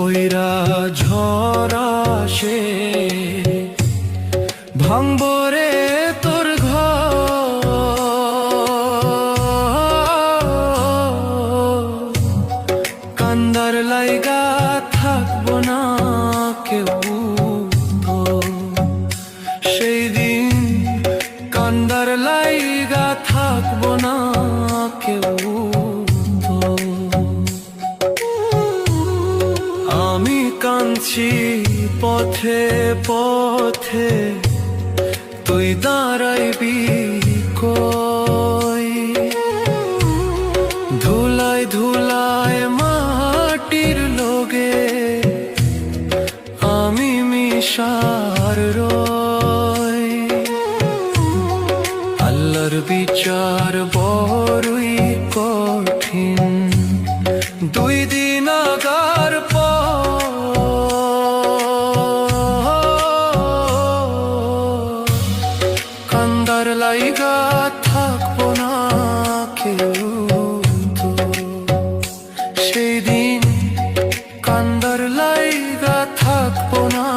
বইরা ঝরা সে ভাঙবরে তোর ঘর, কান্দার লাইগা থাকবো না কেউ তো সেই দিন, কান্দার লাইগা থাকবো না কেউ তো। আমি কাঁদছি পথে পথে, তুই দাঁড়াইবি কই? ধুলায় ধুলায় মাটির লোগে আমি মিশার রই। আল্লাহর বিচার বড়ই কঠিন, দুই দিন আগার কান্দার লাইগা থাকবো না কেউ তো সেই দিন, কান্দার লাইগা থাকবো না